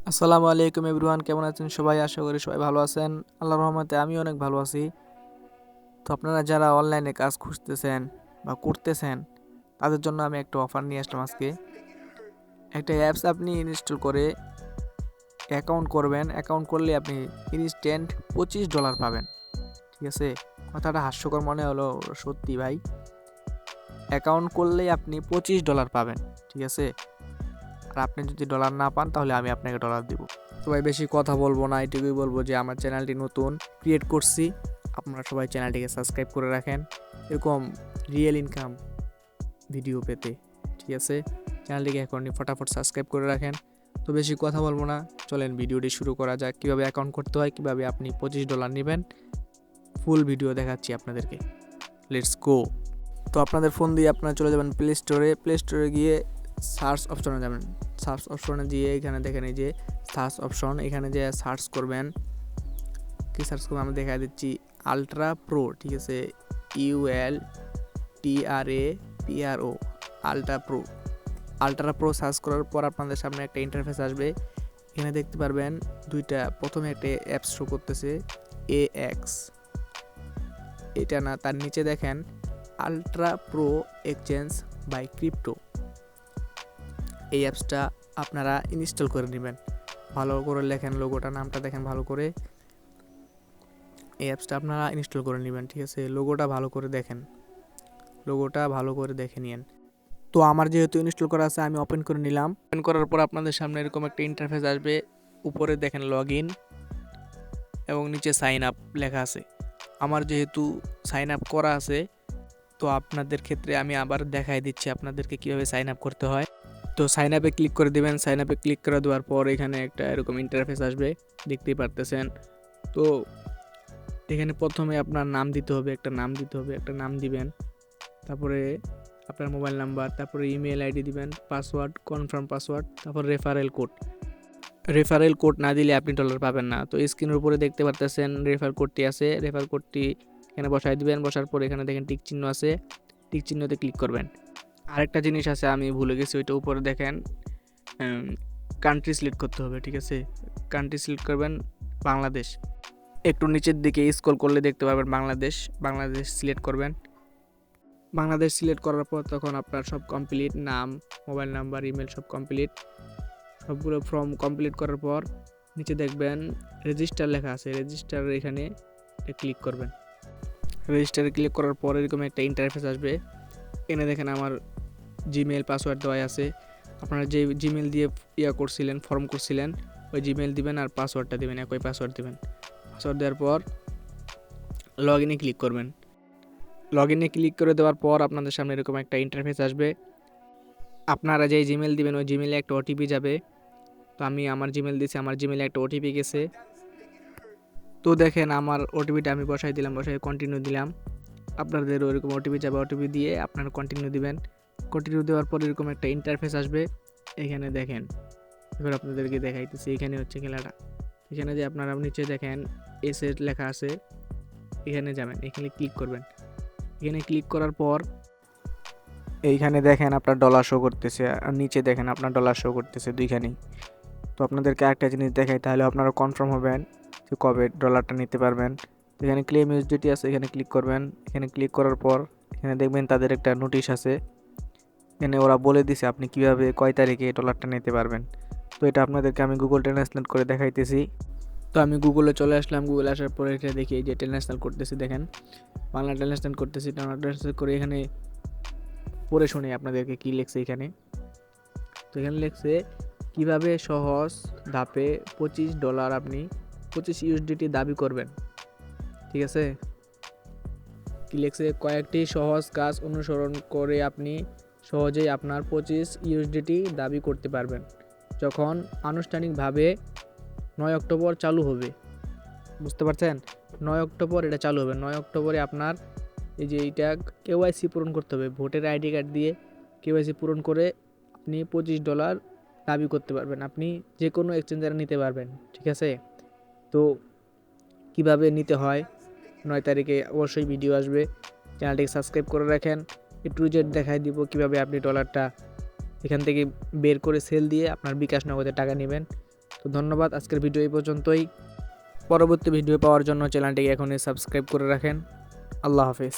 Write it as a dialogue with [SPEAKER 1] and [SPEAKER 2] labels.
[SPEAKER 1] আসসালামু আলাইকুম এভরিওয়ান, কেমন আছেন সবাই? আশা করি সবাই ভালো আছেন। আল্লাহর রহমতে আমি অনেক ভালো আছি। তো আপনারা যারা অনলাইনে কাজ খুঁজতেছেন বা করতেছেন, তাদের জন্য আমি একটা অফার নিয়ে আসলাম আজকে। একটা অ্যাপস আপনি ইনস্টল করে অ্যাকাউন্ট করবেন। অ্যাকাউন্ট করলে আপনি ইনস্ট্যান্ট $25 পাবেন। ঠিক আছে? কথাটা হাস্যকর মনে হলো, সত্যি ভাই। অ্যাকাউন্ট করলেই আপনি $25 পাবেন। ঠিক আছে? আর আপনি যদি ডলার না পান তাহলে আমি আপনাকে ডলার দিব। তো ভাই বেশি কথা বলবো না, এটুকুই বলবো যে আমার চ্যানেলটি নতুন ক্রিয়েট করছি। আপনারা সবাই চ্যানেলটিকে সাবস্ক্রাইব করে রাখেন এরকম রিয়েল ইনকাম ভিডিও পেতে। ঠিক আছে? চ্যানেলটিকে এখনই ফটাফট সাবস্ক্রাইব করে রাখেন। তো বেশি কথা বলবো না, চলেন ভিডিওটি শুরু করা যাক। কীভাবে অ্যাকাউন্ট করতে হয়, কীভাবে আপনি $25 নেবেন, ফুল ভিডিও দেখাচ্ছি আপনাদেরকে। Let's go. তো আপনাদের ফোন দিয়ে আপনারা চলে যাবেন প্লে স্টোরে গিয়ে সার্চ অপশনে যাবেন। সার্চ অপশনে গিয়ে এখানে দেখেন এই যে সার্চ অপশন, এখানে যে সার্চ করবেন, কি সার্চ করবেন আমি দেখা দিচ্ছি, আলট্রা প্রো। ঠিক আছে? ULTRAPRO, আলট্রা প্রো সার্চ করার পর আপনাদের সামনে একটা ইন্টারফেস আসবে। এখানে দেখতে পারবেন দুইটা, প্রথমে একটা অ্যাপস শো করতেছে AX, এটা না, তার নিচে দেখেন ultra pro exchange buy crypto. এই অ্যাপসটা আপনারা ইনস্টল করে নেবেন। ভালো করে লেখেন লোগোটা, নামটা দেখেন ভালো করে। এই অ্যাপসটা আপনারা ইনস্টল করে নেবেন। ঠিক আছে? লোগোটা ভালো করে দেখেন, লোগোটা ভালো করে দেখে নিন। তো আমার যেহেতু ইনস্টল করা আছে আমি ওপেন করে নিলাম। ওপেন করার পর আপনাদের সামনে এরকম একটা ইন্টারফেস আসবে। উপরে দেখেন লগ ইন এবং নিচে সাইন আপ লেখা আছে। আমার যেহেতু সাইন আপ করা আছে, তো আপনাদের ক্ষেত্রে আমি আবার দেখাই দিচ্ছি আপনাদেরকে কীভাবে সাইন আপ করতে হয়। তো সাইন আপে ক্লিক করে দেবেন। সাইন আপে ক্লিক করে দেওয়ার পর এখানে একটা এরকম ইন্টারফেস আসবে, দেখতেই পারতেছেন। তো এখানে প্রথমে আপনার নাম দিতে হবে, একটা নাম দিবেন। তারপরে আপনার মোবাইল নাম্বার, তারপরে ইমেল আইডি দিবেন, পাসওয়ার্ড, কনফার্ম পাসওয়ার্ড, তারপর রেফারেল কোড না দিলে আপনি ডলার পাবেন না। তো স্ক্রিনের উপরে দেখতে পারতেছেন রেফার কোডটি আছে। রেফার কোডটি এখানে বসাই দিবেন। বসার পর এখানে দেখেন টিক চিহ্ন আছে, টিক চিহ্নতে ক্লিক করবেন। আরেকটা জিনিস আছে আমি ভুলে গেছি, ওইটা উপরে দেখেন কান্ট্রি সিলেক্ট করতে হবে। ঠিক আছে? কান্ট্রি সিলেক্ট করবেন বাংলাদেশ। একটু নিচের দিকে স্ক্রল করলে দেখতে পারবেন বাংলাদেশ সিলেক্ট করবেন। বাংলাদেশ সিলেক্ট করার পর তখন আপনার সব কমপ্লিট, নাম, মোবাইল নাম্বার, ইমেল সব কমপ্লিট। সবগুলো ফর্ম কমপ্লিট করার পর নিচে দেখবেন রেজিস্টার লেখা আছে, রেজিস্টার এখানে ক্লিক করবেন। রেজিস্টারে ক্লিক করার পর এরকম একটা ইন্টারফেস আসবে। এখানে দেখেন আমার জিমেল পাসওয়ার্ড দেওয়া আছে। আপনারা যে জিমেল দিয়ে ফর্ম করছিলেন, ওই জিমেল দিবেন আর পাসওয়ার্ডটা দিবেন, একই পাসওয়ার্ড দিবেন। পাসওয়ার্ড দেওয়ার পর লগ ইনে ক্লিক করবেন। লগ ইনে ক্লিক করে দেওয়ার পর আপনাদের সামনে এরকম একটা ইন্টারফেস আসবে। আপনারা যেই জিমেল দিবেন ওই জিমেলে একটা ওটিপি যাবে। তো আমি আমার জিমেল দিয়েছি, আমার জিমেলে একটা ওটিপি গেছে। তো দেখেন আমার ওটিপিটা আমি বসাই কন্টিনিউ দিলাম। আপনাদেরও এরকম ওটিপি যাবে, ওটিপি দিয়ে আপনারা কন্টিনিউ দিবেন। কন্টিনিউ দেওয়ার পর এরকম একটা ইন্টারফেস আসবে। এখানে দেখেন, এবার আপনাদেরকে দেখাইতেছি, এখানে হচ্ছে খেলাটা। এখানে যে আপনারা নিচে দেখেন এসেট লেখা আছে, এখানে যাবেন, এখানে ক্লিক করবেন। এখানে ক্লিক করার পর এইখানে দেখেন আপনার ডলার শো করতেছে, আর নিচে দেখেন আপনার ডলার শো করতেছে দুইখানেই। তো আপনাদেরকে একটা জিনিস দেখাই, তাহলে আপনারা কনফার্ম হবেন যে কবে ডলারটা নিতে পারবেন। এখানে ক্লেম ইউএসডিটি আছে, এখানে ক্লিক করবেন। এখানে ক্লিক করার পর এখানে দেখবেন তাদের একটা নোটিশ আছে। এখানে ওরা বলে দিছে আপনি কিভাবে কয় তারিখে ডলারটা নিতে পারবেন। তো এটা আপনাদেরকে আমি গুগল ট্রান্সলেট করে দেখাইতেছি। তো আমি গুগলে চলে আসলাম। গুগলে আসার পরে এটা দেখি যে ট্রান্সলেট করতেছি, দেখেন বাংলা ট্রান্সলেট করতেছি। ট্রান্সলেট করে এখানে পড়ে শুনে আপনাদেরকে কি লেখছে এখানে। তো এখানে লেখছে কিভাবে সহজ ধাপে $25 আপনি 25 ইউএসডিটি দাবি করবেন। ঠিক আছে? কি লেখছে, কয়েকটি সহজ কাজ অনুসরণ করে আপনি সহজেই আপনার 25 ইউএসডিটি দাবি করতে পারবেন যখন আনুষ্ঠানিকভাবে 9 অক্টোবর চালু হবে। বুঝতে পারছেন? 9 অক্টোবর এটা চালু হবে। 9 অক্টোবরে আপনার এই যে এইটা কেওয়াইসি পূরণ করতে হবে। ভোটার আইডি কার্ড দিয়ে কেওয়াইসি পূরণ করে আপনি $25 দাবি করতে পারবেন। আপনি যে কোনো এক্সচেঞ্জারে নিতে পারবেন। ঠিক আছে? তো কিভাবে নিতে হয় 9 তারিখে অবশ্যই ভিডিও আসবে। চ্যানেলটিকে সাবস্ক্রাইব করে রাখেন। টু জেড দেখাই দিব কিভাবে আপনি ডলারটা এখান থেকে বের করে সেল দিয়ে আপনার বিকাশ নগদে টাকা নেবেন। তো ধন্যবাদ, আজকের ভিডিও এই পর্যন্তই। পরবর্তী ভিডিও পাওয়ার জন্য চ্যানেলটিকে এখনই সাবস্ক্রাইব করে রাখেন। আল্লাহ হাফেজ।